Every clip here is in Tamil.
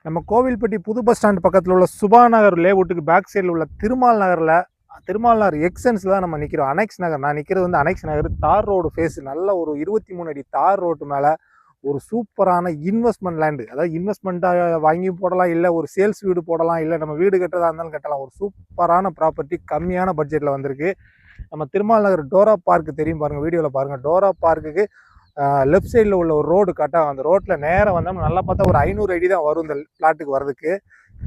நம்ம கோவில்பட்டி புது பஸ் ஸ்டாண்ட் பக்கத்தில் உள்ள சுபா நகர் லேஅவுட்டுக்கு பேக் சைடில் உள்ள திருமால் நகர் எக்ஸன்ஸில் தான் நம்ம நிற்கிறோம். அனெக்ஸ் நகர், நான் நிற்கிறது வந்து அனெக்ஸ் நகர் தார் ரோடு ஃபேஸ், நல்ல ஒரு 23 அடி தார் ரோட்டு மேலே ஒரு சூப்பரான இன்வெஸ்ட்மெண்ட் லேண்டு. அதாவது இன்வெஸ்ட்மெண்ட்டாக வாங்கி போடலாம், இல்லை ஒரு சேல்ஸ் வீடு போடலாம், இல்லை நம்ம வீடு கட்டுறதா இருந்தாலும் கட்டலாம். ஒரு சூப்பரான ப்ராப்பர்ட்டி கம்மியான பட்ஜெட்டில் வந்திருக்கு. நம்ம திருமால் நகர் டோரா பார்க் தெரியும் பாருங்கள், வீடியோவில் பாருங்கள். டோரா பார்க்குக்கு லெஃப்ட் சைடில் உள்ள ஒரு ரோடு கட்டாக, அந்த ரோட்டில் நேரம் வந்தோம் நல்லா பார்த்தா ஒரு 500 அடி தான் வரும் இந்த பிளாட்டுக்கு வர்றதுக்கு.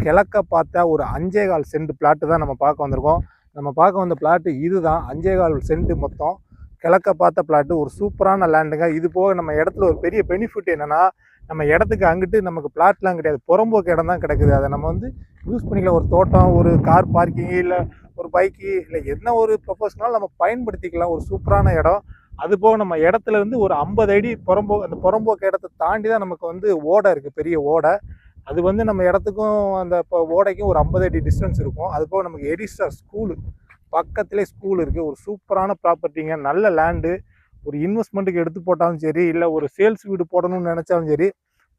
கிழக்க பார்த்தா ஒரு 5.25 சென்ட் பிளாட்டு தான் நம்ம பார்க்க வந்திருக்கோம். நம்ம பார்க்க வந்த பிளாட்டு இது தான், 5.25 சென்ட் மொத்தம். கிழக்க பார்த்த பிளாட்டு, ஒரு சூப்பரான லேண்டுங்க. இது போக நம்ம இடத்துல ஒரு பெரிய பெனிஃபிட் என்னென்னா, நம்ம இடத்துக்கு அங்கிட்டு நமக்கு பிளாட்லாம் கிடையாது, புறம்போக்கு இடம் தான் கிடக்குது. அதை நம்ம வந்து யூஸ் பண்ணிக்கலாம். ஒரு தோட்டம், ஒரு கார் பார்க்கிங்கு, இல்லை ஒரு பைக்கு, இல்லை என்ன ஒரு ப்ரொபோஸ்னாலும் நம்ம பயன்படுத்திக்கலாம். ஒரு சூப்பரான இடம். அது போக நம்ம இடத்துல இருந்து ஒரு 50 அடி அந்த புறம்போக்கு இடத்தை தாண்டி தான் நமக்கு வந்து ஓடை இருக்குது, பெரிய ஓடை. அது வந்து நம்ம இடத்துக்கும் அந்த இப்போ ஓடைக்கும் ஒரு 50 அடி டிஸ்டன்ஸ் இருக்கும். அது போக நமக்கு எடிஸ்டர் ஸ்கூலு பக்கத்திலே ஸ்கூல் இருக்குது. ஒரு சூப்பரான ப்ராப்பர்ட்டிங்க, நல்ல லேண்டு. ஒரு இன்வெஸ்ட்மெண்ட்டுக்கு எடுத்து போட்டாலும் சரி, இல்லை ஒரு சேல்ஸ் வீடு போடணும்னு நினச்சாலும் சரி,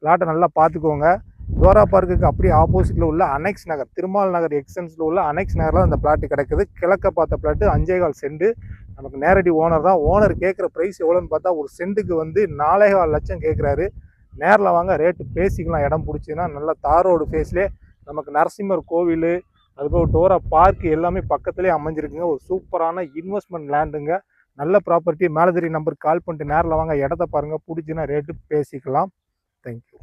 பிளாட்டை நல்லா பார்த்துக்கோங்க. டோரா பார்க்குக்கு அப்படியே ஆப்போசிட்டில் உள்ள அனெக்ஸ் நகர், திருமால் நகர் எக்ஸ்டென்ஸில் உள்ள அனெக்ஸ் நகரில் அந்த பிளாட்டு கிடைக்குது. கிழக்க பார்த்த பிளாட்டு 5.25 சென்ட். நமக்கு நேரடி ஓனர் தான். ஓனர் கேட்குற ப்ரைஸ் எவ்வளோன்னு பார்த்தா ஒரு சென்ட்டுக்கு வந்து 4.25 லட்சம் கேட்குறாரு. நேரில் வாங்க, ரேட்டு பேசிக்கலாம். இடம் பிடிச்சின்னா நல்ல தார் ரோடு ஃபேஸ்லேயே நமக்கு நரசிம்மர் கோவில், அதுபோக டோரா பார்க் எல்லாமே பக்கத்துலேயே அமைஞ்சிருக்குங்க. ஒரு சூப்பரான இன்வெஸ்ட்மெண்ட் லேண்டுங்க, நல்ல ப்ராப்பர்ட்டி. மேலே தெரிய நம்பருக்கு கால் பண்ணிட்டு நேரில் வாங்க, இடத்த பாருங்கள், பிடிச்சின்னா ரேட்டு பேசிக்கலாம். தேங்க்யூ.